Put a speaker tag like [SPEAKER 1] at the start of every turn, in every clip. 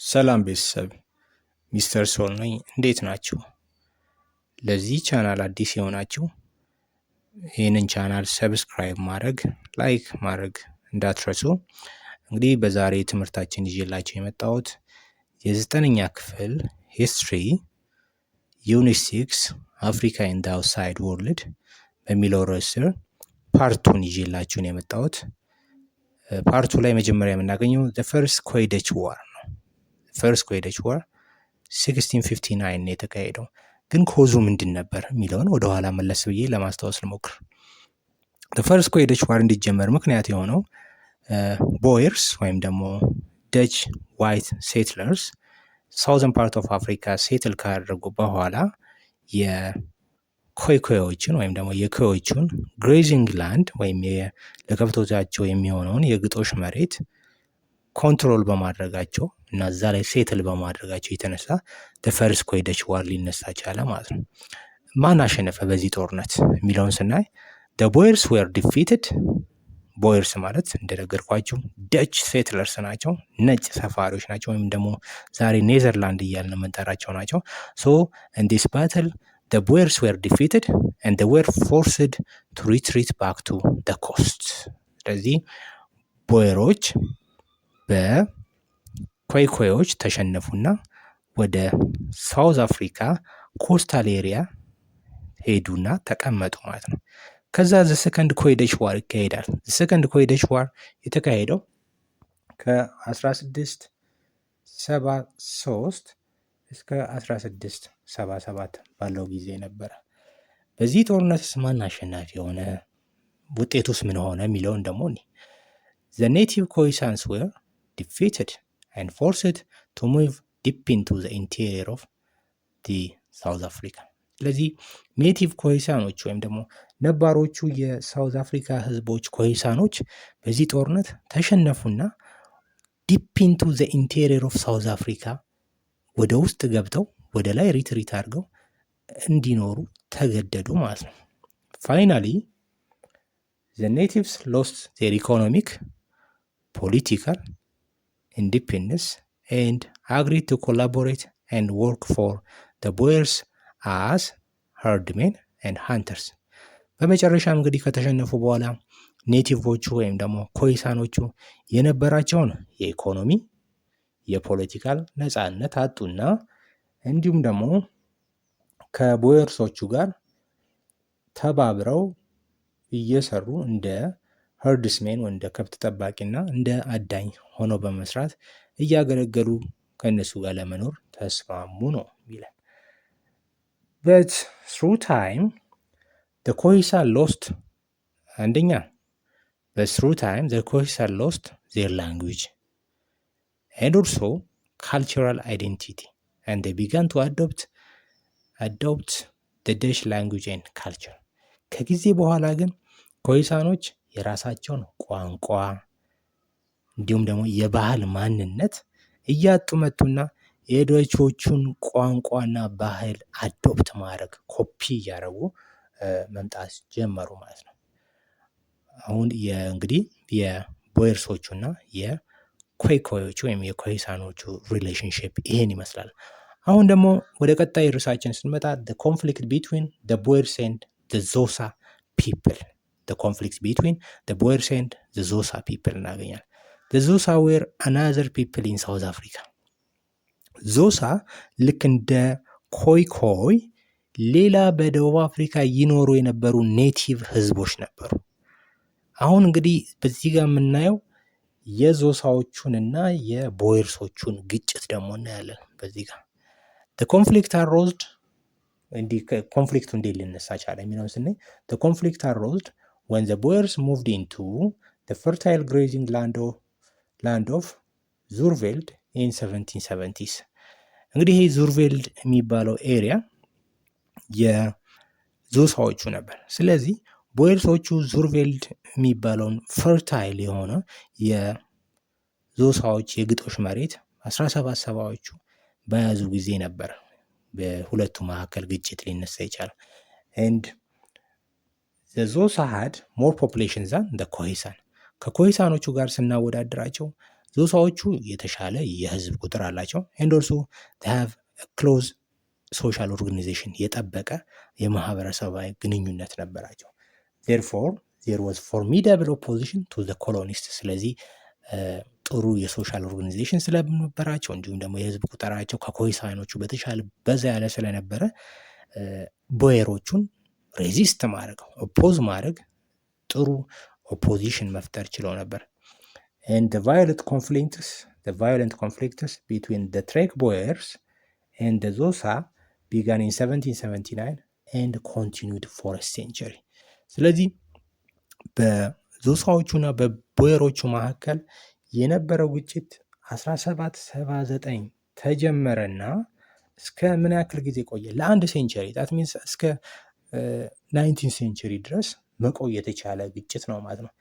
[SPEAKER 1] ሰላም ቤተሰብ፣ ሚስተር ሶል ነኝ። እንዴት ናችሁ? ለዚህ ቻናል አዲስ የሆናችሁ ይህንን ቻናል ሰብስክራይብ ማድረግ፣ ላይክ ማድረግ እንዳትረሱ። እንግዲህ በዛሬ ትምህርታችን ይዤላችሁ የመጣሁት የ9ኛ ክፍል ሂስትሪ ዩኒት 6 አፍሪካ ኢን ዘ አውትሳይድ ወርልድ በሚለው ርዕስ ስር ፓርቱን ይዤላችሁ ነው የመጣሁት። ፓርቱ ላይ መጀመሪያ የምናገኘው ዘ ፈርስት ኮይደች ዋር ነው። ፈርስት ኮይደች ዋር 1659 ነው የተካሄደው። ግን ኮዙ ምንድን ነበር የሚለውን ወደኋላ መለስ ብዬ ለማስታወስ ልሞክር። ፈርስት ኮይደች ዋር እንዲጀመር ምክንያት የሆነው ቦየርስ ወይም ደግሞ ደች ዋይት ሴትለርስ ሳውዘን ፓርት ኦፍ አፍሪካ ሴትል ካደረጉ በኋላ የኮይኮዮችን ወይም ደግሞ የኮዮቹን ግሬዚንግ ላንድ ወይም ለከብቶቻቸው የሚሆነውን የግጦሽ መሬት ኮንትሮል በማድረጋቸው እና እዛ ላይ ሴትል በማድረጋቸው የተነሳ ፈርስት ኮይደች ዋር ሊነሳ ቻለ ማለት ነው። ማን አሸነፈ በዚህ ጦርነት የሚለውን ስናይ ቦየርስ ዌር ዲፊትድ። ቦየርስ ማለት እንደነገርኳችሁ ደች ሴትለርስ ናቸው፣ ነጭ ሰፋሪዎች ናቸው፣ ወይም ደግሞ ዛሬ ኔዘርላንድ እያልን የምንጠራቸው ናቸው። ሶ ኢን ዲስ ባትል ቦየርስ ዌር ዲፊትድ ኤንድ ዌር ፎርስድ ቱ ሪትሪት ባክ ቱ ዘ ኮስት። ስለዚህ ቦየሮች በኮይኮዮች ተሸነፉና ወደ ሳውዝ አፍሪካ ኮስታል ኤሪያ ሄዱና ተቀመጡ ማለት ነው። ከዛ ዘ ሰከንድ ኮይደች ዋር ይካሄዳል። ዘ ሰከንድ ኮይደች ዋር የተካሄደው ከ1673 እስከ 1677 ባለው ጊዜ ነበረ። በዚህ ጦርነትስ ማን አሸናፊ የሆነ ውጤቱስ ምን ሆነ የሚለውን ደግሞ ዘ ኔቲቭ ኮይሳንስ ዌር defeated and forced to move deep into the interior of the South Africa። ስለዚህ ኔቲቭ ኮይሳኖች ወይም ደግሞ ነባሮቹ የሳውዝ አፍሪካ ህዝቦች ኮይሳኖች በዚህ ጦርነት ተሸነፉና ዲፕ ኢንቱ ዘ ኢንቴሪየር ኦፍ ሳውዝ አፍሪካ ወደ ውስጥ ገብተው ወደ ላይ ሪትሪት አድርገው እንዲኖሩ ተገደዱ ማለት ነው። ፋይናሊ ዘ ኔቲቭስ ሎስት ዜር ኢኮኖሚክ ፖለቲካል independence and agreed to collaborate and work for the Boers as herdmen and hunters። በመጨረሻም እንግዲህ ከተሸነፉ በኋላ ኔቲቮቹ ወይም ደግሞ ኮይሳኖቹ የነበራቸውን የኢኮኖሚ የፖለቲካል ነፃነት አጡና እንዲሁም ደግሞ ከቦየርሶቹ ጋር ተባብረው እየሰሩ እንደ ሄርድስሜን እንደ ከብት ጠባቂና እንደ አዳኝ ሆነው በመስራት እያገለገሉ ከእነሱ ጋር ለመኖር ተስማሙ ነው የሚለን። but through time the Khoisan lost their language and also cultural identity and they began to adopt the Dutch language and culture። ከጊዜ በኋላ ግን ኮይሳኖች የራሳቸውን ቋንቋ እንዲሁም ደግሞ የባህል ማንነት እያጡ መጡና የዶቾቹን ቋንቋና ባህል አዶፕት ማድረግ ኮፒ እያደረጉ መምጣት ጀመሩ ማለት ነው። አሁን እንግዲህ የቦየርሶቹና የኮይኮዮቹ ወይም የኮይሳኖቹ ሪሌሽንሽፕ ይሄን ይመስላል። አሁን ደግሞ ወደ ቀጣይ ርዕሳችን ስንመጣ ኮንፍሊክት ቢትዊን ቦየርስ ኤንድ ዞሳ ፒፕል ኮንፍሊክት ቢትዊን ቦየርስ ኤንድ ዞሳ ፒፕል እናገኛለን። ዞሳ ዌር አናዘር ፒፕል ኢን ሳውዝ አፍሪካ። ዞሳ ልክ እንደ ኮይኮይ ሌላ በደቡብ አፍሪካ ይኖሩ የነበሩ ኔቲቭ ህዝቦች ነበሩ። አሁን እንግዲህ በዚህ ጋር የምናየው የዞሳዎቹንና የቦየርሶቹን ግጭት ደግሞ እናያለን። በዚህ ጋር ኮንፍሊክት አሮዝድ ኮንፍሊክቱ እንዴት ሊነሳ ቻለ የሚለውን ስናይ ኮንፍሊክት አሮዝድ when the Boers moved into the fertile grazing land of ዙርቬልድ in 1770s። እንግዲህ ይሄ ዙርቬልድ የሚባለው ኤሪያ የዞሳዎቹ ነበር። ስለዚህ ቦየርሶቹ ዙርቬልድ የሚባለውን ፈርታይል የሆነ የዞሳዎች የግጦሽ መሬት 1770ዎቹ በያዙ ጊዜ ነበር በሁለቱ መካከል ግጭት ሊነሳ ይቻላል። and the Zosa had more population than the Khoisan። ከኮይሳኖቹ ጋር ስናወዳድራቸው ዞሳዎቹ የተሻለ የህዝብ ቁጥር አላቸው። ኤንድ ኦልሶ they have a close social organization የጠበቀ የማህበረሰባዊ ግንኙነት ነበራቸው። therefore there was formidable opposition to the colonists። ስለዚህ ጥሩ የሶሻል ኦርጋናይዜሽን ስለነበራቸው እንዲሁም ደግሞ የህዝብ ቁጥራቸው ከኮይሳኖቹ በተሻለ በዛ ያለ ስለነበረ ቦየሮቹን ሬዚስት ማድረግ ኦፖዝ ማድረግ ጥሩ ኦፖዚሽን መፍጠር ችለው ነበር። and the violent conflicts between the Trek Boers and the Xhosa began in 1779 and continued for a century። ስለዚህ በዞሳዎቹና በቦየሮቹ መካከል የነበረው ግጭት 1779 ተጀመረና እስከ ምን ያክል ጊዜ ቆየ? ለአንድ ሴንቸሪ that means እስከ 19th ሴንቸሪ ድረስ መቆየት የቻለ ግጭት ነው ማለት ነው።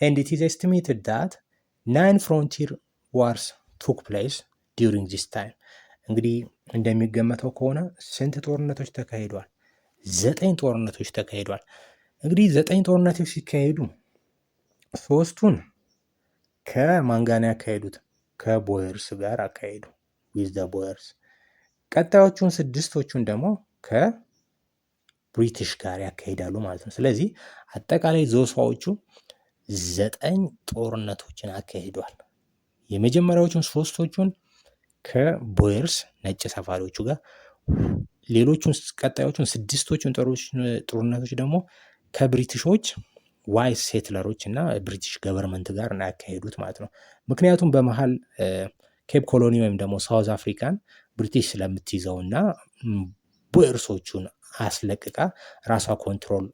[SPEAKER 1] and it is estimated that 9 frontier wars took place during this time። እንግዲህ እንደሚገመተው ከሆነ ስንት ጦርነቶች ተካሂዷል? 9 ጦርነቶች ተካሂዷል። እንግዲህ 9 ጦርነቶች ሲካሄዱ 3ቱን ከማን ጋር ያካሄዱት? ከቦየርስ ጋር አካሄዱ with the boers። ቀጣዮቹን 6ቶቹን ደግሞ ከብሪቲሽ ጋር ያካሂዳሉ ማለት ነው። ስለዚህ አጠቃላይ ዞሳዎቹ 9 ጦርነቶችን አካሂዷል። የመጀመሪያዎቹን 3ቶቹን ከቦየርስ ነጭ ሰፋሪዎቹ ጋር፣ ሌሎቹን ቀጣዮቹን 6ቶቹን ጦርነቶች ደግሞ ከብሪቲሾች ዋይት ሴትለሮች እና ብሪቲሽ ገቨርንመንት ጋር ያካሄዱት ማለት ነው። ምክንያቱም በመሃል ኬፕ ኮሎኒ ወይም ደግሞ ሳውዝ አፍሪካን ብሪቲሽ ስለምትይዘው እና ቦየርሶቹን አስለቅቃ ራሷ ኮንትሮል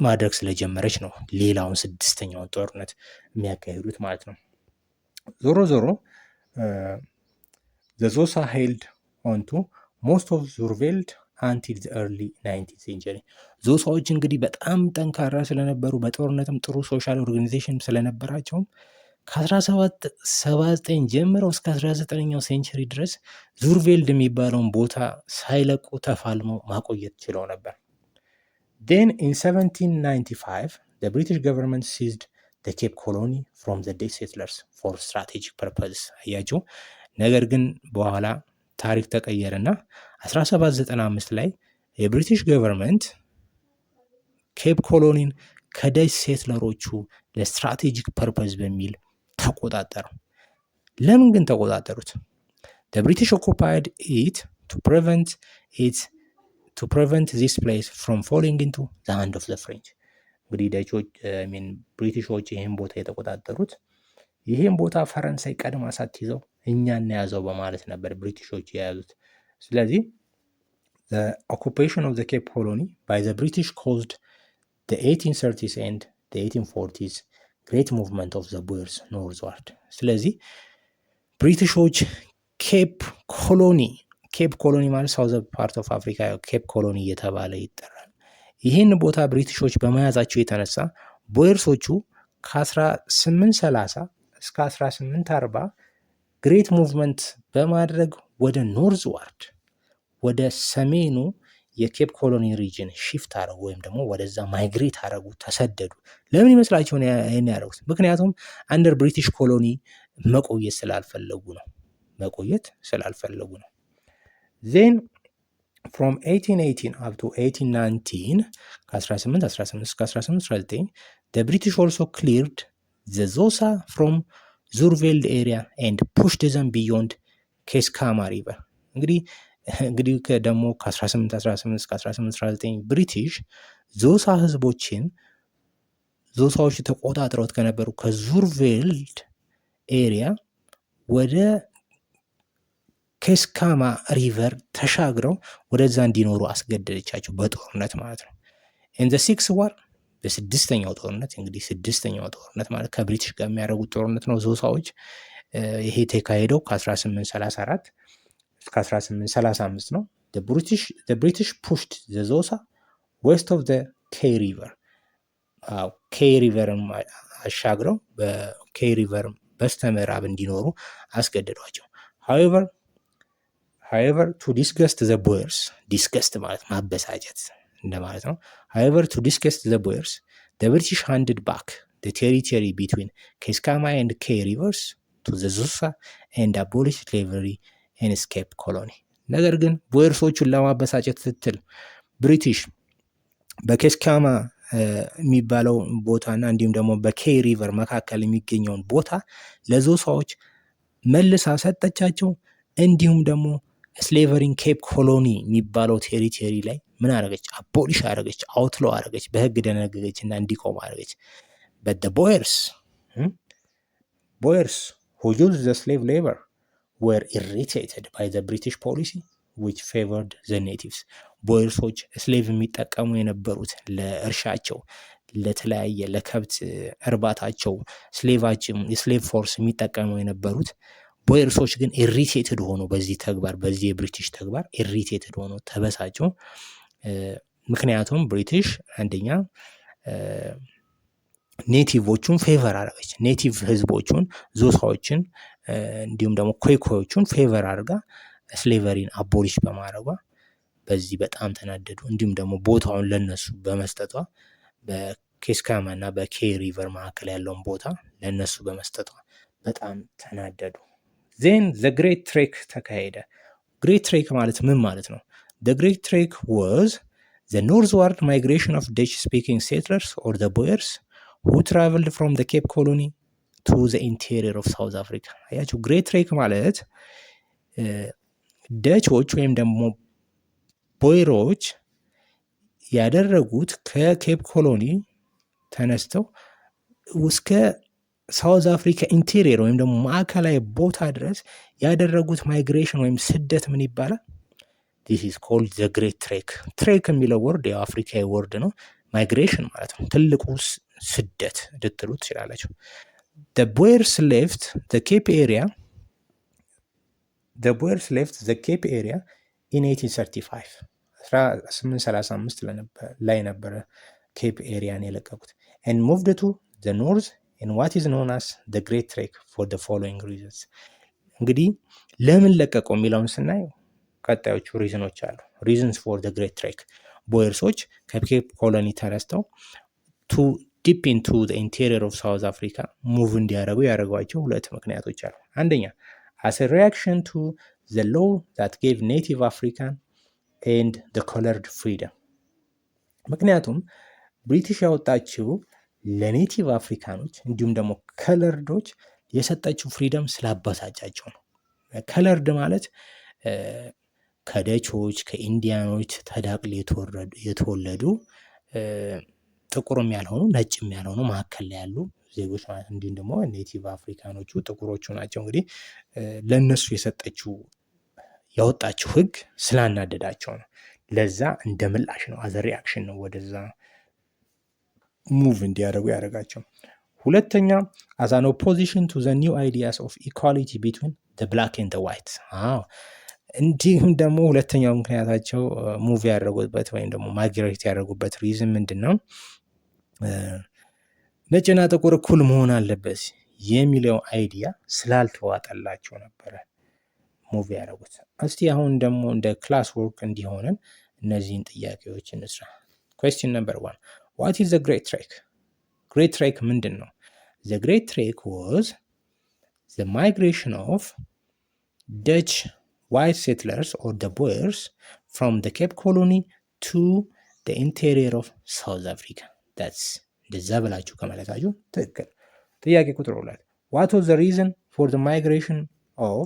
[SPEAKER 1] ማድረግ ስለጀመረች ነው ሌላውን 6ኛውን ጦርነት የሚያካሂዱት ማለት ነው። ዞሮ ዞሮ the Xhosa held on to most of Zurveld until the early 19th century። ዞሳዎች እንግዲህ በጣም ጠንካራ ስለነበሩ በጦርነትም ጥሩ ሶሻል ኦርጋናይዜሽን ስለነበራቸውም ከ1779 ጀምረው እስከ 19ኛው ሴንቸሪ ድረስ ዙርቬልድ የሚባለውን ቦታ ሳይለቁ ተፋልመው ማቆየት ችለው ነበር። then in 1795 the British government seized the Cape Colony from the Dutch settlers for strategic purposes። አያችሁ፣ ነገር ግን በኋላ ታሪክ ተቀየረና 1795 ላይ የብሪቲሽ ገቨርንመንት ኬፕ ኮሎኒን ከደች ሴትለሮቹ ለስትራቴጂክ ፐርፐዝ በሚል ተቆጣጠረው። ለምን ግን ተቆጣጠሩት? the British occupied it to prevent this place from falling into the hand of the French። እንግዲህ ደቾች ብሪቲሾች ይህን ቦታ የተቆጣጠሩት ይህን ቦታ ፈረንሳይ ቀድማ ሳትይዘው እኛ እናያዘው በማለት ነበር ብሪቲሾች የያዙት። ስለዚህ the occupation of the Cape Colony by the British caused the 1830s and the 1840s great movement of the Boers northward። ስለዚህ ብሪቲሾች ኬፕ ኮሎኒ ማለት ሳውዝ ፓርት ኦፍ አፍሪካ ኬፕ ኮሎኒ እየተባለ ይጠራል። ይህን ቦታ ብሪቲሾች በመያዛቸው የተነሳ ቦየርሶቹ ከ1830 እስከ 1840 ግሬት ሙቭመንት በማድረግ ወደ ኖርዝዋርድ ወደ ሰሜኑ የኬፕ ኮሎኒ ሪጅን ሺፍት አረጉ ወይም ደግሞ ወደዛ ማይግሬት አረጉ፣ ተሰደዱ። ለምን ይመስላችኋል ይሄን ያደረጉት? ምክንያቱም አንደር ብሪቲሽ ኮሎኒ መቆየት ስላልፈለጉ ነው። ዜን from 1818 up to 1819 ከ1818 እስከ 1819 the British also cleared the Xhosa from Zurveld area and pushed them beyond Keiskamma river። እንግዲህ ደግሞ ከ1818 እስከ 1819 ብሪቲሽ ዞሳዎች ተቆጣጥረውት ከነበሩ ከዙርቬልድ ኤሪያ ወደ ኬስካማ ሪቨር ተሻግረው ወደዛ እንዲኖሩ አስገደደቻቸው በጦርነት ማለት ነው። ኢን ዘ ሲክስ ዋር በስድስተኛው ጦርነት እንግዲህ ስድስተኛው ጦርነት ማለት ከብሪቲሽ ጋር የሚያደርጉት ጦርነት ነው። ዞሳዎች ይሄ የተካሄደው ከ1834 እስከ 1835 ነው። the British pushed the Xhosa west of the Kei river ኬይ ሪቨርን አሻግረው በኬይ ሪቨር በስተምዕራብ እንዲኖሩ አስገደዷቸው። however to disgust the Boers disgust ማለት ማበሳጨት እንደማለት ነው። however to disgust the Boers the British handed back the territory between Keiskamma and Kei rivers to the Zusa and abolish slavery and escape colony። ነገር ግን ቦየርሶቹን ለማበሳጨት ስትል ብሪቲሽ በኬስካማ የሚባለው ቦታና እንዲሁም ደግሞ በኬይ ሪቨር መካከል የሚገኘውን ቦታ ለዞሳዎች መልሳ ሰጠቻቸው። እንዲሁም ደግሞ ስሌቨሪን ኬፕ ኮሎኒ የሚባለው ቴሪቶሪ ላይ ምን አረገች? አቦሊሽ አረገች፣ አውትሎ አረገች፣ በህግ ደነገገች እና እንዲቆም አረገች። but the boyars who used the slave labor were irritated by the British policy which favored the natives። ቦየርሶች ስሌቭ የሚጠቀሙ የነበሩት ለእርሻቸው፣ ለተለያየ ለከብት እርባታቸው የስሌቭ ፎርስ የሚጠቀሙ የነበሩት ቦየርሶች ግን ኢሪቴትድ ሆኖ በዚህ ተግባር በዚህ የብሪቲሽ ተግባር ኢሪቴትድ ሆኖ ተበሳጨው። ምክንያቱም ብሪቲሽ አንደኛ ኔቲቮቹን ፌቨር አረገች። ኔቲቭ ህዝቦቹን ዞሳዎችን እንዲሁም ደግሞ ኮይኮዮቹን ፌቨር አድርጋ ስሌቨሪን አቦሊሽ በማድረጓ በዚህ በጣም ተናደዱ። እንዲሁም ደግሞ ቦታውን ለነሱ በመስጠቷ በኬስካማ እና በኬይ ሪቨር መካከል ያለውን ቦታ ለነሱ በመስጠቷ በጣም ተናደዱ። ዜን ዘ ግሬት ትሬክ ተካሄደ። ግሬት ትሬክ ማለት ምን ማለት ነው? The Great Trek was the northward migration of Dutch-speaking settlers or the Boers who traveled from the Cape Colony to the interior of South Africa። አያችሁ፣ ግሬት ትሬክ ማለት ደቾች ወይም ደግሞ ቦይሮች ያደረጉት ከኬፕ ኮሎኒ ተነስተው እስከ ሳውዝ አፍሪካ ኢንቴሪየር ወይም ደግሞ ማዕከላዊ ቦታ ድረስ ያደረጉት ማይግሬሽን ወይም ስደት ምን ይባላል? this is called the great trek። ትሬክ የሚለው ወርድ ያው አፍሪካዊ ወርድ ነው። ማይግሬሽን ማለት ነው፣ ትልቁ ስደት ልትሉ ትችላላችሁ። the Boers left the Cape area in 1835 1835 ላይ ነበረ ኬፕ ኤሪያን የለቀቁት and moved to the north in what is known as the Great Trek for the following reasons። እንግዲህ ለምን ለቀቀው የሚለውን ስናየው ቀጣዮቹ ሪዝኖች አሉ። reasons for the Great Trek ቦየርሶች ከኬፕ ኮሎኒ ተነስተው to deep into the interior of South Africa ሙቭ እንዲያደርጉ ያደረጓቸው ሁለት ምክንያቶች አሉ። አንደኛ as a reaction to the law that gave native African and the colored freedom። ምክንያቱም ብሪቲሽ ያወጣችው ለኔቲቭ አፍሪካኖች እንዲሁም ደግሞ ከለርዶች የሰጠችው ፍሪደም ስላባሳጫቸው ነው። ከለርድ ማለት ከደቾች ከኢንዲያኖች ተዳቅል የተወለዱ ጥቁርም ያልሆኑ ነጭም ያልሆኑ መካከል ላይ ያሉ ዜጎች ማለት እንዲሁም ደግሞ ኔቲቭ አፍሪካኖቹ ጥቁሮቹ ናቸው። እንግዲህ ለእነሱ የሰጠችው ያወጣችው ህግ ስላናደዳቸው ነው። ለዛ እንደ ምላሽ ነው፣ አዘ ሪአክሽን ነው ወደዛ ሙቭ እንዲያደርጉ ያደረጋቸው። ሁለተኛ as an opposition to the new ideas of equality between the black and the white። እንዲሁም ደግሞ ሁለተኛው ምክንያታቸው ሙቭ ያደረጉበት ወይም ደግሞ ማይግሬት ያደረጉበት ሪዝን ምንድን ነው? ነጭና ጥቁር እኩል መሆን አለበት የሚለው አይዲያ ስላልተዋጠላቸው ነበረ ሙቭ ያደረጉት። እስቲ አሁን ደግሞ እንደ ክላስ ወርክ እንዲሆንን እነዚህን ጥያቄዎች እንስራ። question number 1 what is the Great Trek? Great Trek ምንድን ነው? The Great Trek was the migration of Dutch white settlers or the Boers from the Cape Colony to the interior of South Africa። that's እንደዛ ብላችሁ ከመለሳችሁ ትክክል። ጥያቄ ቁጥር 2 what was the reason for the migration of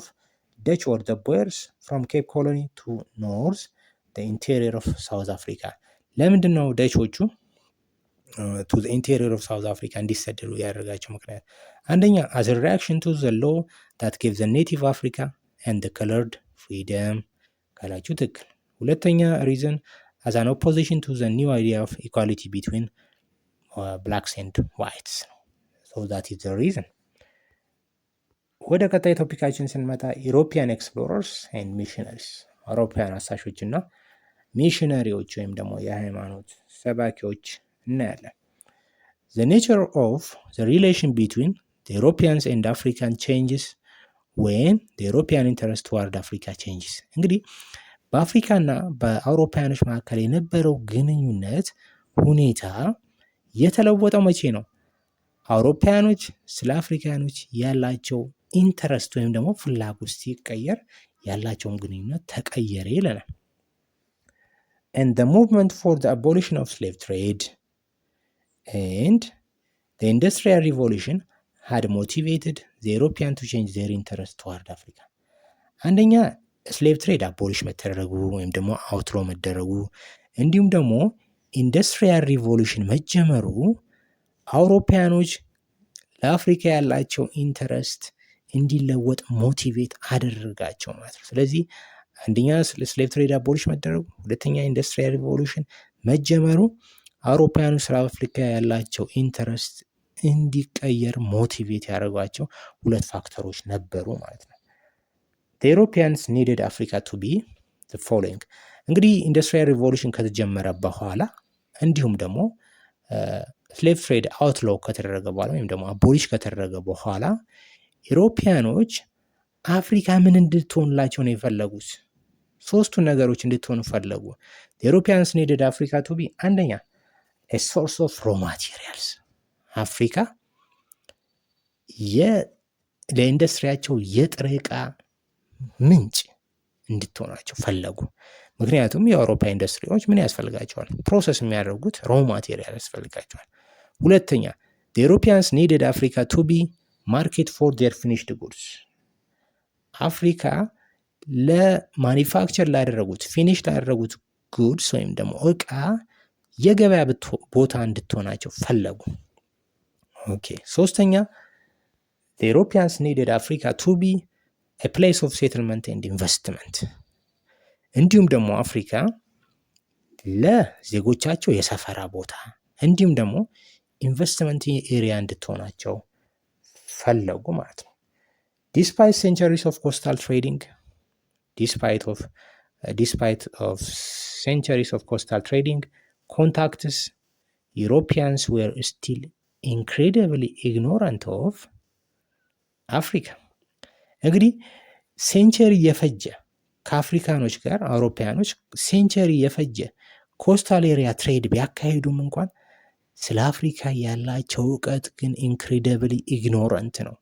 [SPEAKER 1] Dutch or the Boers from Cape Colony to north the interior of South Africa? ለምንድን ነው ደቾቹ to the interior of South Africa እንዲሰደዱ ያደረጋቸው ምክንያት? አንደኛ as a reaction to the law that gave the native Africa and the colored freedom ካላችሁ ትክክል። ሁለተኛ reason as an opposition to the new idea of equality between blacks and whites። so that is the reason። ወደ ቀጣይ ቶፒካችን ስንመጣ ኢሮፒያን ኤክስፕሎረርስ ኤንድ ሚሽነሪስ፣ አውሮፓውያን አሳሾች እና ሚሽነሪዎች ወይም ደግሞ የሃይማኖት ሰባኪዎች እናያለን። the nature of the relation between the Europeans and African changes when the European interest toward Africa changes። እንግዲህ በአፍሪካና በአውሮፓውያኖች መካከል የነበረው ግንኙነት ሁኔታ የተለወጠው መቼ ነው? አውሮፓውያኖች ስለ አፍሪካኖች ያላቸው ኢንተረስት ወይም ደግሞ ፍላጎት ሲቀየር ያላቸውን ግንኙነት ተቀየረ ይለናል። and the movement for the abolition of slave trade and the industrial revolution had motivated the European to change their interest toward Africa። አንደኛ ስሌቭ ትሬድ አቦሊሽ መደረጉ ወይም ደግሞ አውትሮ መደረጉ እንዲሁም ደግሞ ኢንዱስትሪያል ሪቮሉሽን መጀመሩ አውሮፓያኖች ለአፍሪካ ያላቸው ኢንተረስት እንዲለወጥ ሞቲቬት አደረጋቸው ማለት ነው። ስለዚህ አንደኛ ስሌቭ ትሬድ አቦሊሽ መደረጉ፣ ሁለተኛ ኢንዱስትሪያል ሪቮሉሽን መጀመሩ አውሮፓያኖች ስለ አፍሪካ ያላቸው ኢንተረስት እንዲቀየር ሞቲቬት ያደረጓቸው ሁለት ፋክተሮች ነበሩ ማለት ነው። The Europeans needed Africa to be the following። እንግዲህ ኢንዱስትሪያል ሪቮሉሽን ከተጀመረ በኋላ እንዲሁም ደግሞ ስሌቭ ትሬድ አውትሎው ከተደረገ በኋላ ወይም ደግሞ አቦሊሽ ከተደረገ በኋላ ኢሮፒያኖች አፍሪካ ምን እንድትሆንላቸው ነው የፈለጉት? ሶስቱን ነገሮች እንድትሆኑ ፈለጉ። ኢሮፒያንስ ኒድድ አፍሪካ ቱ ቢ አንደኛ ሶርስ ኦፍ ሮ ማቴሪያልስ፣ አፍሪካ ለኢንዱስትሪያቸው የጥሬ ዕቃ ምንጭ እንድትሆናቸው ፈለጉ። ምክንያቱም የአውሮፓ ኢንዱስትሪዎች ምን ያስፈልጋቸዋል? ፕሮሰስ የሚያደርጉት ሮ ማቴሪያል ያስፈልጋቸዋል። ሁለተኛ ኢሮፒያንስ ኒድድ አፍሪካ ቱ ቢ ማርኬት ፎር ዴር ፊኒሽድ ጉድስ፣ አፍሪካ ለማኒፋክቸር ላደረጉት ፊኒሽ ላደረጉት ጉድስ ወይም ደግሞ ዕቃ የገበያ ቦታ እንድትሆናቸው ፈለጉ። ኦኬ። ሶስተኛ ኢሮፒያንስ ኒድድ አፍሪካ ቱ ቢ ፕሌስ ኦፍ ሴትልመንት ኤንድ ኢንቨስትመንት፣ እንዲሁም ደግሞ አፍሪካ ለዜጎቻቸው የሰፈራ ቦታ እንዲሁም ደግሞ ኢንቨስትመንት ኤሪያ እንድትሆናቸው ፈለጉ ማለት ነው። ዲስፓይት ሴንቸሪስ ኦፍ ኮስታል ትሬዲንግ ዲስፓይት ኦፍ ሴንቸሪስ ኦፍ ኮስታል ትሬዲንግ ኮንታክትስ ዩሮፒያንስ ዌር ስቲል ኢንክሬዲብሊ ኢግኖራንት ኦፍ አፍሪካ። እንግዲህ ሴንቸሪ የፈጀ ከአፍሪካኖች ጋር አውሮፓያኖች ሴንቸሪ የፈጀ ኮስታል ኤሪያ ትሬድ ቢያካሂዱም እንኳን ስለ አፍሪካ ያላቸው እውቀት ግን ኢንክሬዲብሊ ኢግኖራንት ነው።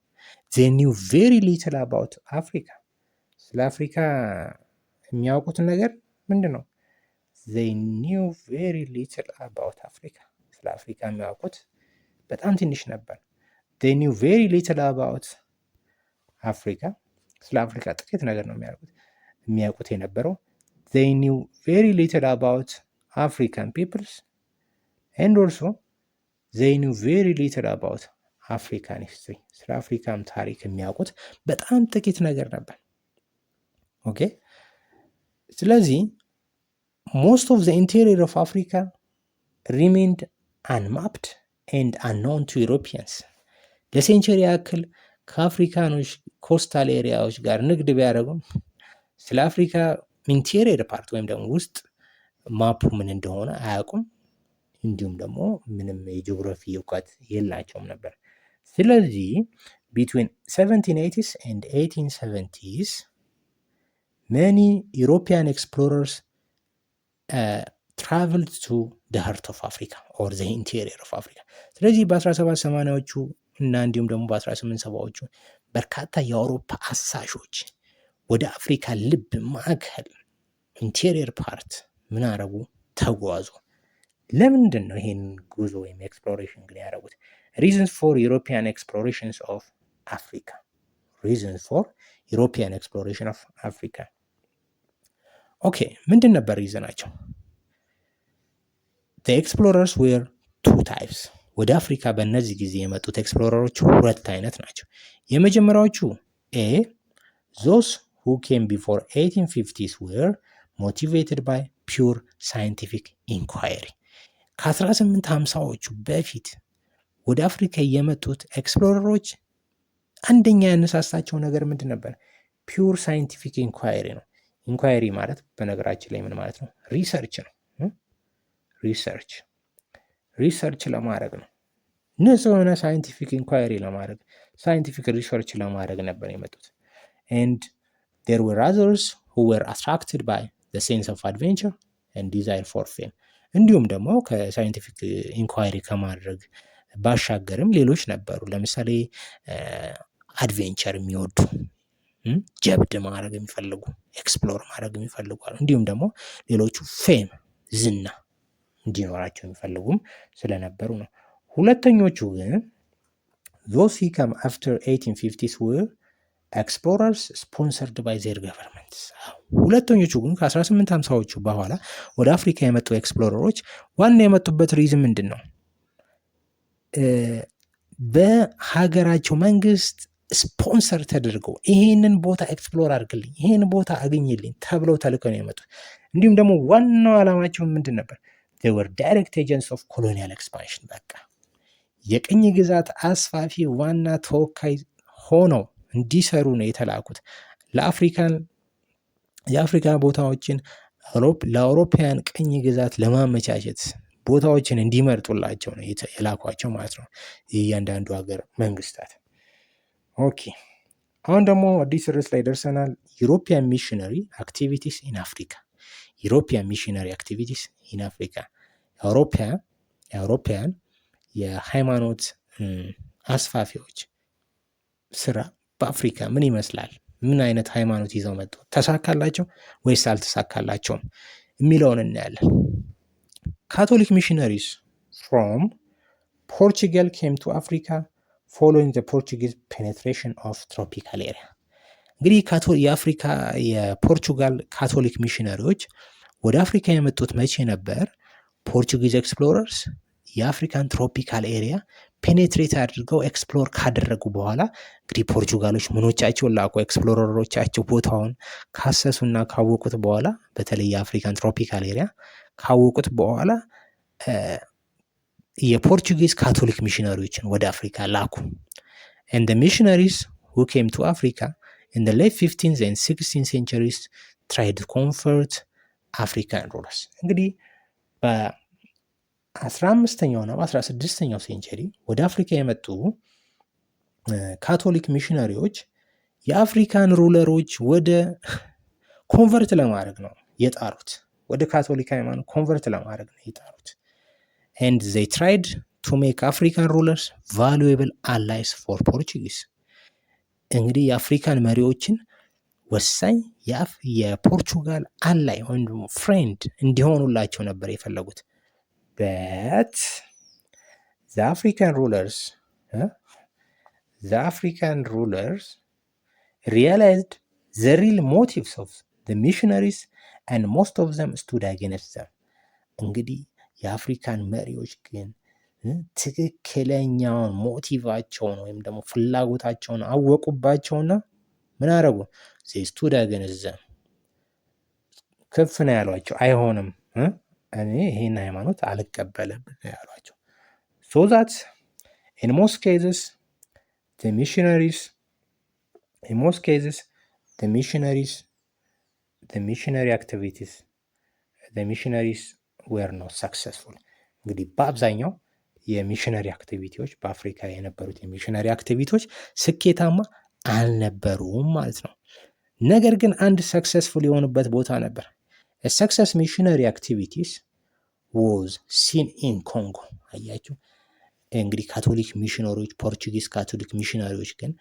[SPEAKER 1] they knew very little about Africa። ስለ አፍሪካ የሚያውቁትን ነገር ምንድን ነው? they knew very little about Africa። ስለ አፍሪካ የሚያውቁት በጣም ትንሽ ነበር። they knew very little about Africa። ስለ አፍሪካ ጥቂት ነገር ነው የሚያውቁት የነበረው። they knew very little about African peoples and also they knew very little about African history። ስለ አፍሪካም ታሪክ የሚያውቁት በጣም ጥቂት ነገር ነበር። ኦኬ። ስለዚህ most of the interior of Africa remained unmapped and unknown to Europeans። ለሴንቸሪ ያክል ከአፍሪካኖች ኮስታል ኤሪያዎች ጋር ንግድ ቢያደርጉም ስለ አፍሪካ ኢንቴሪየር ፓርት ወይም ደግሞ ውስጥ ማፑ ምን እንደሆነ አያውቁም። እንዲሁም ደግሞ ምንም የጂኦግራፊ እውቀት የላቸውም ነበር። ስለዚህ between 1780s and 1870s many European explorers traveled to the heart of Africa or the interior of Africa። ስለዚህ በ1780ዎቹ እና እንዲሁም ደግሞ በ1870ዎቹ በርካታ የአውሮፓ አሳሾች ወደ አፍሪካ ልብ ማዕከል ኢንቴሪየር ፓርት ምን አረጉ? ተጓዙ። ለምንድን ነው ይሄን ጉዞ ወይም ኤክስፕሎሬሽን ግን ያደረጉት? reasons for European explorations of Africa reasons for European exploration of Africa። ኦኬ፣ ምንድን ነበር ሪዝናቸው? the explorers were two types። ወደ አፍሪካ በእነዚህ ጊዜ የመጡት ኤክስፕሎረሮች ሁለት አይነት ናቸው። የመጀመሪያዎቹ those who came before 1850s were motivated by pure scientific inquiry። ከ1850ዎቹ በፊት ወደ አፍሪካ የመጡት ኤክስፕሎረሮች አንደኛ ያነሳሳቸው ነገር ምንድን ነበር? ፒውር ሳይንቲፊክ ኢንኳይሪ ነው። ኢንኳይሪ ማለት በነገራችን ላይ ምን ማለት ነው? ሪሰርች ነው። ሪሰርች ለማድረግ ነው። ንጹህ የሆነ ሳይንቲፊክ ኢንኳይሪ ለማድረግ ሳይንቲፊክ ሪሰርች ለማድረግ ነበር የመጡት። and there were others who were attracted by the sense of adventure and desire for fame። እንዲሁም ደግሞ ከሳይንቲፊክ ኢንኳይሪ ከማድረግ ባሻገርም ሌሎች ነበሩ። ለምሳሌ አድቬንቸር የሚወዱ ጀብድ ማድረግ የሚፈልጉ ኤክስፕሎር ማድረግ የሚፈልጉ አሉ። እንዲሁም ደግሞ ሌሎቹ ፌም ዝና እንዲኖራቸው የሚፈልጉም ስለነበሩ ነው። ሁለተኞቹ ግን those who come after 1850s were explorers sponsored by their governments። ሁለተኞቹ ግን ከ1850ዎቹ በኋላ ወደ አፍሪካ የመጡ ኤክስፕሎረሮች ዋና የመጡበት ሪዝን ምንድን ነው? በሀገራቸው መንግስት ስፖንሰር ተደርገው ይሄንን ቦታ ኤክስፕሎር አድርግልኝ፣ ይሄን ቦታ አግኝልኝ ተብለው ተልከው ነው የመጡት። እንዲሁም ደግሞ ዋናው ዓላማቸው ምንድን ነበር? they were direct agents of colonial expansion። በቃ የቅኝ ግዛት አስፋፊ ዋና ተወካይ ሆነው እንዲሰሩ ነው የተላኩት። የአፍሪካ ቦታዎችን ለአውሮፓውያን ቅኝ ግዛት ለማመቻቸት ቦታዎችን እንዲመርጡላቸው ነው የላኳቸው ማለት ነው የእያንዳንዱ ሀገር መንግስታት። ኦኬ፣ አሁን ደግሞ አዲስ ርዕስ ላይ ደርሰናል። ዩሮፒያን ሚሽነሪ አክቲቪቲስ ኢን አፍሪካ። ዩሮፒያን ሚሽነሪ አክቲቪቲስ ኢን አፍሪካ። የአውሮፓውያን የሃይማኖት አስፋፊዎች ስራ በአፍሪካ ምን ይመስላል? ምን አይነት ሃይማኖት ይዘው መጡ? ተሳካላቸው ወይስ አልተሳካላቸውም የሚለውን እናያለን። ካቶሊክ ሚሽነሪስ ፍሮም ፖርቹጋል ኬም ቱ አፍሪካ ፎሎዊንግ ዘ ፖርቹጊዝ ፔኔትሬሽን ኦፍ ትሮፒካል ኤሪያ። እንግዲህ የፖርቹጋል ካቶሊክ ሚሽነሪዎች ወደ አፍሪካ የመጡት መቼ ነበር? ፖርቹጊዝ ኤክስፕሎረርስ የአፍሪካን ትሮፒካል ኤሪያ ፔኔትሬት አድርገው ኤክስፕሎር ካደረጉ በኋላ እንግዲህ ፖርቹጋሎች ምኖቻቸውን ላቁ፣ ኤክስፕሎረሮቻቸው ቦታውን ካሰሱና ካወቁት በኋላ በተለይ የአፍሪካን ትሮፒካል ኤሪያ ካወቁት በኋላ የፖርቹጊዝ ካቶሊክ ሚሽነሪዎችን ወደ አፍሪካ ላኩ። and the missionaries who came to Africa in the late 15th and 16th centuries tried to convert African rulers። እንግዲህ በ15ኛው እና በ16ኛው ሴንቸሪ ወደ አፍሪካ የመጡ ካቶሊክ ሚሽነሪዎች የአፍሪካን ሩለሮች ወደ ኮንቨርት ለማድረግ ነው የጣሩት። ወደ ካቶሊክ ሃይማኖት ኮንቨርት ለማድረግ ነው የጣሩት። and they tried to make African rulers valuable allies for Portuguese። እንግዲህ የአፍሪካን መሪዎችን ወሳኝ የፖርቹጋል አላይ ወይም ደግሞ ፍሬንድ እንዲሆኑላቸው ነበር የፈለጉት። but the African rulers realized the real motives of the missionaries and most of them stood against them። እንግዲህ የአፍሪካን መሪዎች ግን ትክክለኛውን ሞቲቫቸውን ወይም ደግሞ ፍላጎታቸውን አወቁባቸውና ምን አደረጉ? they stood against them። ከፍ ነው ያሏቸው። አይሆንም፣ እኔ ይሄን ሃይማኖት አልቀበልም ያሏቸው። so that in most cases the missionaries were not successful። እንግዲህ በአብዛኛው የሚሽነሪ አክቲቪቲዎች በአፍሪካ የነበሩት የሚሽነሪ አክቲቪቲዎች ስኬታማ አልነበሩም ማለት ነው። ነገር ግን አንድ ሰክሰስፉል የሆኑበት ቦታ ነበር። ሰክሰስ ሚሽነሪ አክቲቪቲስ was seen in Congo። አያችሁ እንግዲህ ካቶሊክ ሚሽነሪዎች ፖርቹጊዝ ካቶሊክ ሚሽነሪዎች ግን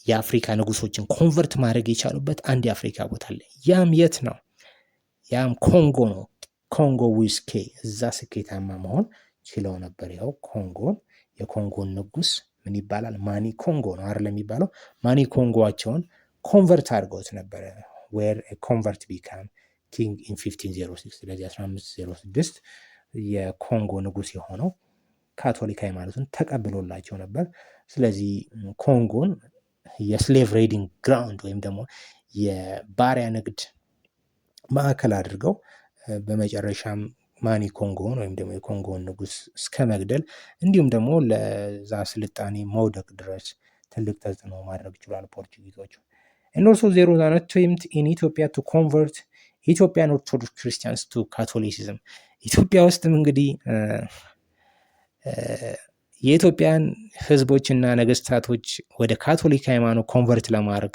[SPEAKER 1] የአፍሪካ ንጉሶችን ኮንቨርት ማድረግ የቻሉበት አንድ የአፍሪካ ቦታ አለ። ያም የት ነው? ያም ኮንጎ ነው። ኮንጎ ዊስኬ እዛ ስኬታማ መሆን ችለው ነበር። ያው የኮንጎን ንጉስ ምን ይባላል? ማኒ ኮንጎ ነው አይደል የሚባለው? ማኒ ኮንጎዋቸውን ኮንቨርት አድርገውት ነበረ። where a convert became king in 1506። ስለዚህ 1506 የኮንጎ ንጉስ የሆነው ካቶሊክ ሃይማኖትን ተቀብሎላቸው ነበር። ስለዚህ ኮንጎን የስሌቭ ሬዲንግ ግራውንድ ወይም ደግሞ የባሪያ ንግድ ማዕከል አድርገው በመጨረሻም ማኒ ኮንጎን ወይም ደግሞ የኮንጎን ንጉስ እስከ መግደል እንዲሁም ደግሞ ለዛ ስልጣኔ መውደቅ ድረስ ትልቅ ተጽዕኖ ማድረግ ይችላል ፖርቹጊዞቹ። and also there was an attempt in Ethiopia to convert Ethiopian Orthodox Christians to Catholicism። ኢትዮጵያ ውስጥም እንግዲህ የኢትዮጵያን ህዝቦችና ነገስታቶች ወደ ካቶሊክ ሃይማኖት ኮንቨርት ለማድረግ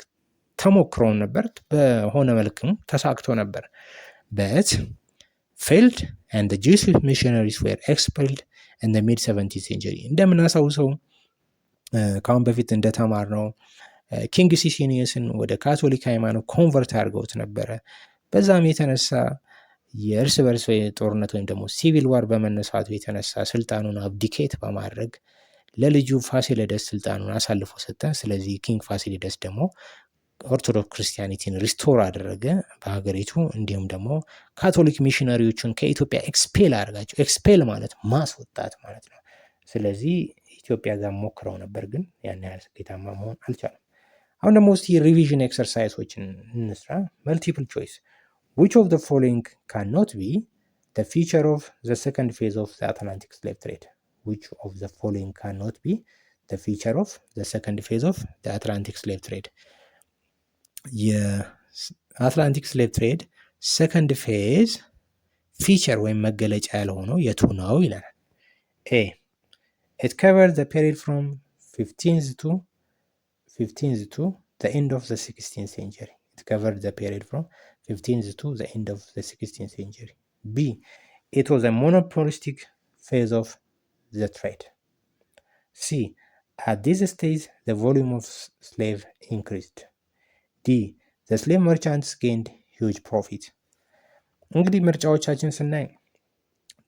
[SPEAKER 1] ተሞክሮ ነበር። በሆነ መልክም ተሳክቶ ነበር። but failed and the Jesuit missionaries were expelled in the mid 17th century። እንደምናሳውሰው ከአሁን በፊት እንደተማርነው ኪንግ ሲሲኒየስን ወደ ካቶሊክ ሃይማኖት ኮንቨርት አድርገውት ነበረ። በዛም የተነሳ የእርስ በርስ ጦርነት ወይም ደግሞ ሲቪል ዋር በመነሳቱ የተነሳ ስልጣኑን አብዲኬት በማድረግ ለልጁ ፋሲለደስ ስልጣኑን አሳልፎ ሰጠ። ስለዚህ ኪንግ ፋሲለደስ ደግሞ ኦርቶዶክስ ክርስቲያኒቲን ሪስቶር አደረገ በሀገሪቱ። እንዲሁም ደግሞ ካቶሊክ ሚሽነሪዎቹን ከኢትዮጵያ ኤክስፔል አደረጋቸው። ኤክስፔል ማለት ማስወጣት ማለት ነው። ስለዚህ ኢትዮጵያ ጋር ሞክረው ነበር፣ ግን ያን ያህል ስኬታማ መሆን አልቻለም። አሁን ደግሞ እስቲ ሪቪዥን ኤክሰርሳይሶችን እንስራ። መልቲፕል ቾይስ which of the following cannot be the feature of the second phase of the Atlantic slave trade? Which of the following cannot be the feature of the second phase of the Atlantic slave trade? የአትላንቲክ ስሌቭ ትሬድ ሰከንድ ፌዝ ፊቸር ወይም መገለጫ ያልሆነው የቱ ነው ይለናል። ኤ it covered the period from 15th to the end of the 16th century. It covered the period from 15th to the end of the 16th century. B it was a monopolistic phase of the trade. C at this stage the volume of slave increased. D the slave merchants gained huge profit. እንግዲህ ምርጫዎቻችን ስናይ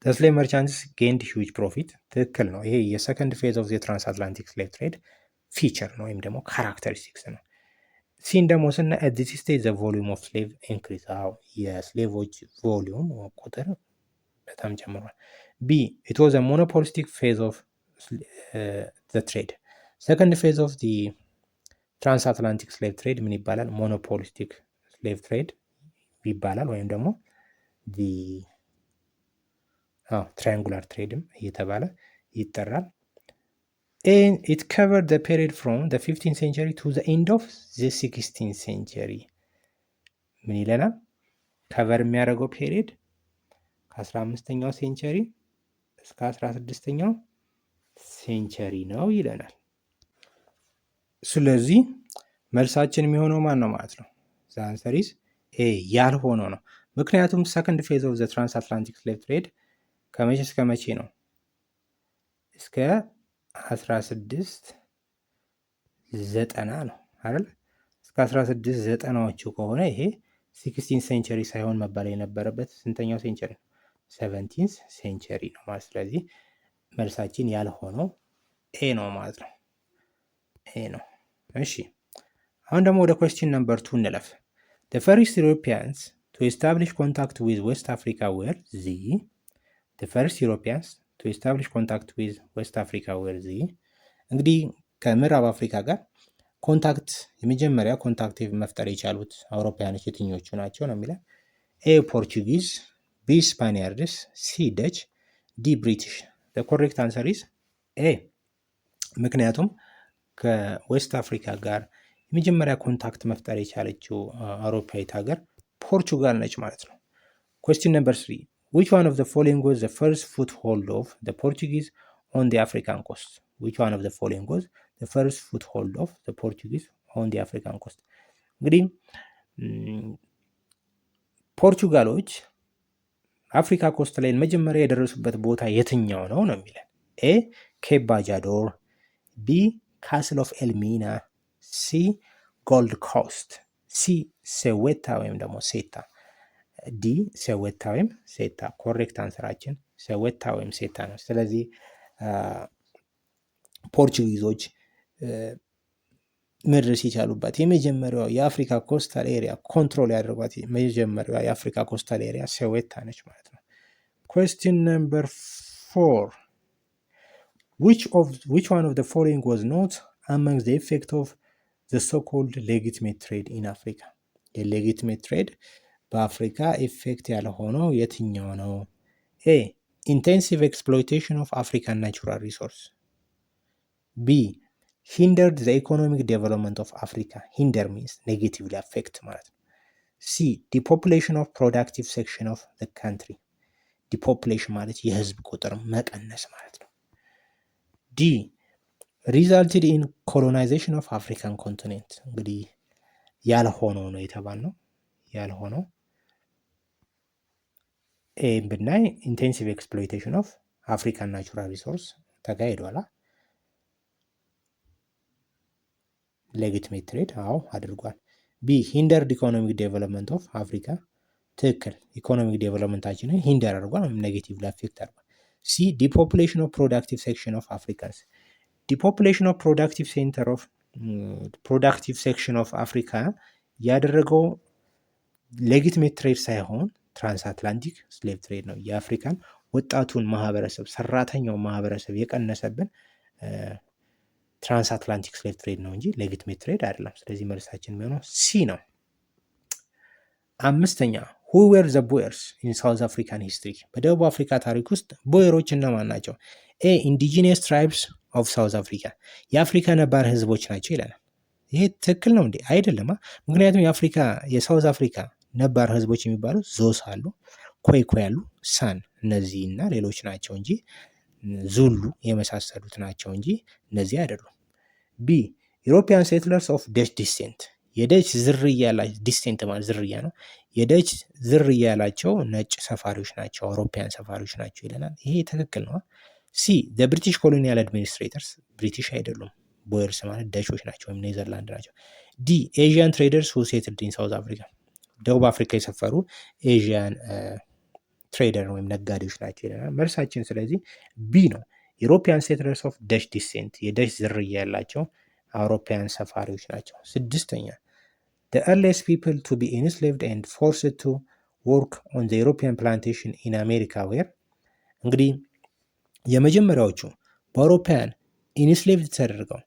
[SPEAKER 1] the slave merchants gained huge profit ትክክል ነው። ይሄ የሰከንድ ፌዝ ኦፍ ትራንስ አትላንቲክ ስሌቭ ትሬድ ፊቸር ነው ወይም ደግሞ ካራክተሪስቲክስ ነው። ሲን ደግሞ ስናይ at this stage the volume of slave increased. የስሌቮች ቮሊዩም ቁጥር በጣም ጨምሯል። B it was a monopolistic phase of the trade. second phase of the ትራንስአትላንቲክ ስሌቭ ትሬድ ምን ይባላል? ሞኖፖሊስቲክ ስሌቭ ትሬድ ይባላል፣ ወይም ደግሞ ትራያንጉላር ትሬድም እየተባለ ይጠራል። it covered the period from the 15th century to the end of the 16th century. ምን ይለናል? ከቨር የሚያደርገው ፔሪድ ከ15ኛው ሴንቸሪ እስከ 16ኛው ሴንቸሪ ነው ይለናል። ስለዚህ መልሳችን የሚሆነው ማን ነው ማለት ነው? ዘ አንሰር ኢዝ ኤ ያልሆነው ነው። ምክንያቱም ሰከንድ ፌዝ ኦፍ ዘ ትራንስ አትላንቲክ ስሌቭ ትሬድ ከመቼ እስከ መቼ ነው? እስከ 1690 ነው አይደል? እስከ 1690ዎቹ ከሆነ ይሄ 16 ሴንቸሪ ሳይሆን መባል የነበረበት ስንተኛው ሴንቸሪ ነው? 17 ሴንቸሪ ነው ማለት። ስለዚህ መልሳችን ያልሆነው ኤ ነው ማለት ነው። ኤ ነው። እሺ አሁን ደግሞ ወደ ኩዌስችን ነምበር 2 እንለፍ። the first Europeans to establish contact with West Africa were the first Europeans to establish contact with West Africa were እንግዲህ ከምዕራብ አፍሪካ ጋር ኮንታክት የመጀመሪያ ኮንታክት መፍጠር የቻሉት አውሮፓውያኖች የትኞቹ ናቸው ነው የሚለው። ኤ ፖርቹጊዝ፣ ቢ ስፓኒያርድስ፣ ሲ ደች፣ ዲ ብሪቲሽ። the correct answer is ኤ። ምክንያቱም ከዌስት አፍሪካ ጋር የመጀመሪያ ኮንታክት መፍጠር የቻለችው አውሮፓዊት ሀገር ፖርቹጋል ነች ማለት ነው። question number 3 which one of the following was the first foothold of the Portuguese on the African coast? which one of the following was the first foothold of the Portuguese on the African coast? እንግዲህ ፖርቹጋሎች አፍሪካ ኮስት ላይ መጀመሪያ የደረሱበት ቦታ የትኛው ነው ነው የሚለን። ኤ ኬፕ ባጃዶር፣ ቢ ካስል ኦፍ ኤልሚና፣ ሲ ጎልድ ኮስት፣ ሲ ሴዌታ ወይም ደግሞ ሴታ፣ ዲ ሴዌታ ወይም ሴታ። ኮሬክት አንሰራችን ሴዌታ ወይም ሴታ ነው። ስለዚህ ፖርቹጊዞች መድረስ የቻሉባት የመጀመሪያዋ የአፍሪካ ኮስታል ኤሪያ ኮንትሮል ያደርጓት የመጀመሪያዋ የአፍሪካ ኮስታል ኤሪያ ሴዌታ ነች ማለት ነው። question number 4 which one of the following was not among the effect of the so-called legitimate trade in Africa? የሌጊቲሜት ትሬድ በአፍሪካ ኢፌክት ያልሆነው የትኛው ነው? ኤ ኢንቴንሲቭ ኤክስፕሎይቴሽን ኦፍ አፍሪካን ናቹራል ሪሶርስ፣ ቢ hindered the economic development of Africa. hinder means negatively affect ማለት ነው። ሲ depopulation of productive section of the country. depopulation ማለት የህዝብ ቁጥር መቀነስ ማለት ነው። ዲ resulted in colonization of African continent. እንግዲህ ያልሆነው ነው የተባልነው። ያልሆነው ኤ ብናይ ኢንቴንሲቭ ኤክስፕሎይቴሽን ኦፍ አፍሪካን ናቹራል ሪሶርስ ተካሂዷል። ሌጂትሜት ትሬድ አዎ አድርጓል። ቢ ሂንደርድ ኢኮኖሚክ ዴቨሎፕመንት ኦፍ አፍሪካ ትክክል። ኢኮኖሚክ ዴቨሎፕመንታችንን ሂንደር አድርጓል ወይም ኔጌቲቭ አፌክት አድርጓል። ሲ ዲፖፑሌሽን ኦፍ ፕሮዳክቲቭ ሴክሽን ኦፍ አፍሪካንስ ዲፖፑሌሽን ኦፍ ፕሮዳክቲቭ ሴንተር ኦፍ ፕሮዳክቲቭ ሴክሽን ኦፍ አፍሪካ ያደረገው ሌጂትሜት ትሬድ ሳይሆን ትራንስአትላንቲክ ስሌቭ ትሬድ ነው። የአፍሪካን ወጣቱን ማህበረሰብ ሰራተኛው ማህበረሰብ የቀነሰብን ትራንስአትላንቲክ ስሌቭ ትሬድ ነው እንጂ ሌጂትሜት ትሬድ አይደለም። ስለዚህ መልሳችን የሚሆነው ሲ ነው። አምስተኛ who were the boers in South African history በደቡብ አፍሪካ ታሪክ ውስጥ ቦየሮች እነማን ናቸው? ኤ ኢንዲጂኒየስ ትራይብስ ኦፍ ሳውዝ አፍሪካ የአፍሪካ ነባር ህዝቦች ናቸው ይለናል። ይሄ ትክክል ነው እንዴ? አይደለም። ምክንያቱም የሳውዝ አፍሪካ ነባር ህዝቦች የሚባሉት ዞስ አሉ፣ ኮይኮይ አሉ፣ ሳን እነዚህ እና ሌሎች ናቸው እንጂ ዙሉ የመሳሰሉት ናቸው እንጂ እነዚህ አይደሉም። ቢ ዩሮፒያን ሴትለርስ ኦፍ ደች ዲሴንት የደች ዝርያ ያላቸው ዲሴንት ማለት ዝርያ ነው። የደች ዝርያ ያላቸው ነጭ ሰፋሪዎች ናቸው፣ አውሮፓያን ሰፋሪዎች ናቸው ይለናል። ይሄ ትክክል ነው። ሲ ብሪቲሽ ኮሎኒያል አድሚኒስትሬተርስ ብሪቲሽ አይደሉም። ቦየርስ ማለት ደቾች ናቸው ወይም ኔዘርላንድ ናቸው። ዲ ኤዥያን ትሬደርስ ሁ ሴትልድ ኢን ሳውዝ አፍሪካ ደቡብ አፍሪካ የሰፈሩ ኤዥያን ትሬደር ወይም ነጋዴዎች ናቸው ይለናል። መልሳችን ስለዚህ ቢ ነው። ዩሮፒያን ሴትለርስ ኦፍ ደች ዲሴንት የደች ዝርያ ያላቸው አውሮፓያን ሰፋሪዎች ናቸው። ስድስተኛ the earliest people to be enslaved and forced to work on the European plantation in America were እንግዲህ የመጀመሪያዎቹ በአውሮፓያን ኢንስሌቭድ ተደርገው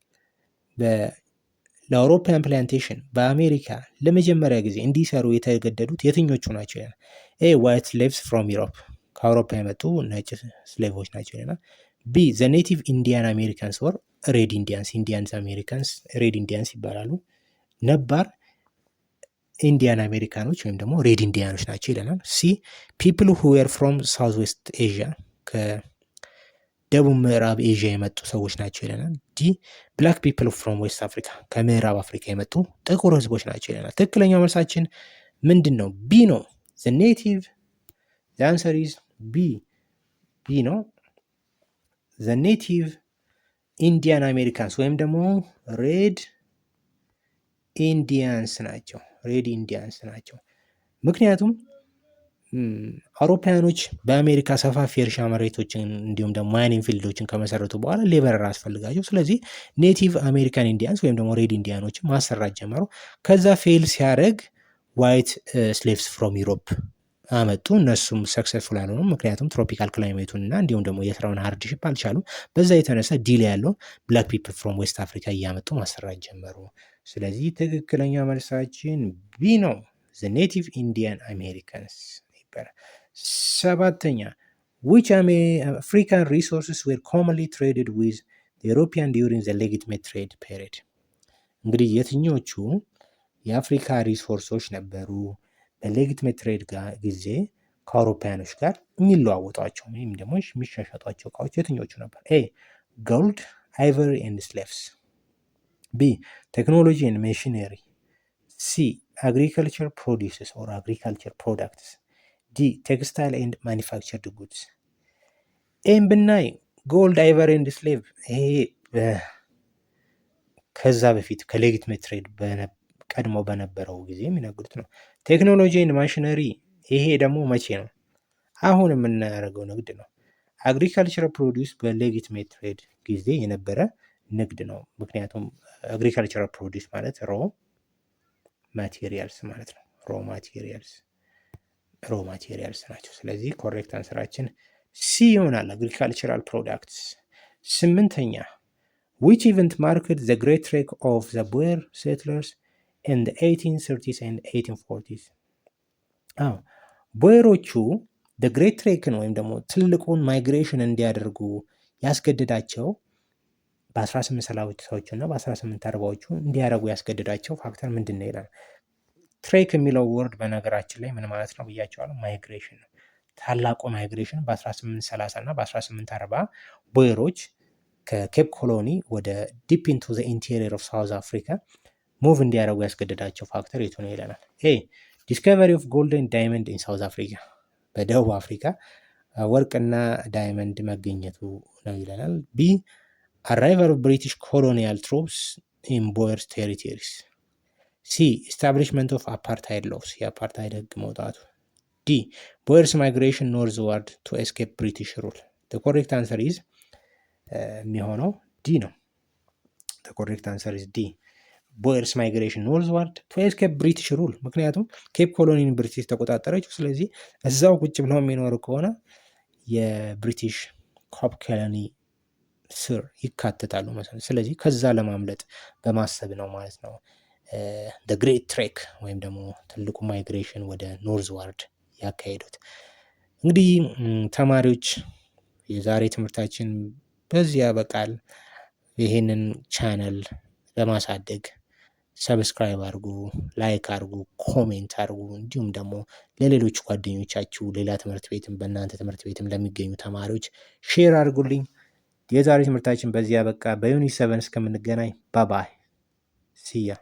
[SPEAKER 1] ለአውሮፓያን ፕላንቴሽን በአሜሪካ ለመጀመሪያ ጊዜ እንዲሰሩ የተገደዱት የትኞቹ ናቸው ይለናል። ኤ ዋይት ስሌቭስ ፍሮም ዩሮፕ ከአውሮፓ የመጡ ነጭ ስሌቮች ናቸው ይለናል። ቢ ዘ ኔቲቭ ኢንዲያን አሜሪካንስ ወር ሬድ ኢንዲያንስ ኢንዲያንስ አሜሪካንስ ሬድ ኢንዲያንስ ይባላሉ። ነባር ኢንዲያን አሜሪካኖች ወይም ደግሞ ሬድ ኢንዲያኖች ናቸው ይለናል። ሲ ፒፕል ሁ ዌር ፍሮም ሳውዝ ዌስት ኤዥያ ከደቡብ ምዕራብ ኤዥያ የመጡ ሰዎች ናቸው ይለናል። ዲ ብላክ ፒፕል ፍሮም ዌስት አፍሪካ ከምዕራብ አፍሪካ የመጡ ጥቁር ህዝቦች ናቸው ይለናል። ትክክለኛው መልሳችን ምንድን ነው? ቢ ነው። ዘ ኔቲቭ ዘ አንሰር ኢዝ ቢ ነው። ዘ ኔቲቭ ኢንዲያን አሜሪካንስ ወይም ደግሞ ሬድ ኢንዲያንስ ናቸው። ሬድ ኢንዲያንስ ናቸው። ምክንያቱም አውሮፓውያኖች በአሜሪካ ሰፋፊ እርሻ መሬቶችን እንዲሁም ደግሞ ማይኒንግ ፊልዶችን ከመሰረቱ በኋላ ሌበር አስፈልጋቸው። ስለዚህ ኔቲቭ አሜሪካን ኢንዲያንስ ወይም ደግሞ ሬድ ኢንዲያኖችን ማሰራት ጀመሩ። ከዛ ፌል ሲያደርግ ዋይት ስሌቭስ ፍሮም ዩሮፕ አመጡ። እነሱም ሰክሰስፉል አልሆኑም። ምክንያቱም ትሮፒካል ክላይሜቱን እና እንዲሁም ደግሞ የስራውን ሃርድሺፕ አልቻሉም። በዛ የተነሳ ዲል ያለው ብላክ ፒፕል ፍሮም ዌስት አፍሪካ እያመጡ ማሰራት ጀመሩ። ስለዚህ ትክክለኛ መልሳችን ቢ ነው። ዘ ኔቲቭ ኢንዲያን አሜሪካንስ ይባላል። ሰባተኛ which African resources were commonly traded with the European during the legitimate trade period እንግዲህ የትኞቹ የአፍሪካ ሪሶርሶች ነበሩ በሌጊትሜት ትሬድ ጊዜ ከአውሮፓውያኖች ጋር የሚለዋወጧቸው ወይም ደግሞ የሚሻሻጧቸው እቃዎች የትኞቹ ነበር? ኤ ጎልድ አይቨሪ ኤንድ ስሌቭስ፣ ቢ ቴክኖሎጂ ኤንድ ሜሽነሪ፣ ሲ አግሪካልቸር ፕሮዲውስስ ኦር አግሪካልቸር ፕሮዳክትስ፣ ዲ ቴክስታይል ኤንድ ማኒፋክቸርድ ጉድስ። ኤም ብናይ ጎልድ አይቨሪ ኤንድ ስሌቭ ይሄ ከዛ በፊት ከሌጊትሜት ትሬድ ቀድሞ በነበረው ጊዜ የሚነግሩት ነው። ቴክኖሎጂ ኤንድ ማሽነሪ ይሄ ደግሞ መቼ ነው? አሁን የምናደርገው ንግድ ነው። አግሪካልቸር ፕሮዲውስ በሌጊትሜት ትሬድ ጊዜ የነበረ ንግድ ነው። ምክንያቱም አግሪካልቸር ፕሮዲውስ ማለት ሮ ማቴሪያልስ ማለት ነው። ሮ ማቴሪያልስ ናቸው። ስለዚህ ኮሬክት አንሰራችን ሲ ይሆናል፣ አግሪካልቸራል ፕሮዳክትስ። ስምንተኛ which event marked the great trek of the Boer settlers in the 1830s and 1840s? ቦየሮቹ ግሬት ትሬክን ወይም ደግሞ ትልቁን ማይግሬሽን እንዲያደርጉ ያስገድዳቸው በ1830ዎቹ እና በ1840ዎቹ እንዲያደርጉ ያስገድዳቸው ፋክተር ምንድን ነው ይላል። ትሬክ የሚለው ወርድ በነገራችን ላይ ምን ማለት ነው ብያቸዋለሁ? ማይግሬሽን ነው። ታላቁ ማይግሬሽን በ1830 እና በ1840 ቦየሮች ከኬፕ ኮሎኒ ወደ ዲፕ ኢንቱ ዘ ኢንቴሪየር ኦፍ ሳውዝ አፍሪካ ሙቭ እንዲያደርጉ ያስገድዳቸው ፋክተር የቱ ነው ይለናል። ኤ ዲስከቨሪ ኦፍ ጎልደን ዳይመንድ ኢን ሳውዝ አፍሪካ በደቡብ አፍሪካ ወርቅና ዳይመንድ መገኘቱ ነው ይለናል። ቢ አራይቨል ኦፍ ብሪቲሽ ኮሎኒያል ትሩፕስ ኢን ቦየርስ ቴሪቶሪስ። ሲ ኢስታብሊሽመንት ኦፍ አፓርታይድ ሎውስ የአፓርታይድ ህግ መውጣቱ። ዲ ቦየርስ ማይግሬሽን ኖርዝ ዋርድ ቱ ኤስኬፕ ብሪቲሽ ሩል። ኮሬክት አንሰር ኢዝ የሚሆነው ዲ ነው። ኮሬክት አንሰር ኢዝ ዲ ቦየርስ ማይግሬሽን ኖርዝ ዋርድ ቱ ኤስኬፕ ብሪቲሽ ሩል። ምክንያቱም ኬፕ ኮሎኒን ብሪቲሽ ተቆጣጠረችው። ስለዚህ እዛው ቁጭ ብለው የሚኖሩ ከሆነ የብሪቲሽ ኬፕ ኮሎኒ ስር ይካተታሉ መሰለኝ። ስለዚህ ከዛ ለማምለጥ በማሰብ ነው ማለት ነው ግሬት ትሬክ ወይም ደግሞ ትልቁ ማይግሬሽን ወደ ኖርዝ ዋርድ ያካሄዱት። እንግዲህ ተማሪዎች የዛሬ ትምህርታችን በዚህ ያበቃል። ይሄንን ቻነል ለማሳደግ ሰብስክራይብ አድርጉ፣ ላይክ አድርጉ፣ ኮሜንት አድርጉ። እንዲሁም ደግሞ ለሌሎች ጓደኞቻችሁ ሌላ ትምህርት ቤትም በእናንተ ትምህርት ቤትም ለሚገኙ ተማሪዎች ሼር አድርጉልኝ። የዛሬ ትምህርታችን በዚህ ያበቃ። በዩኒት 7 እስከምንገናኝ ባባይ ሲያ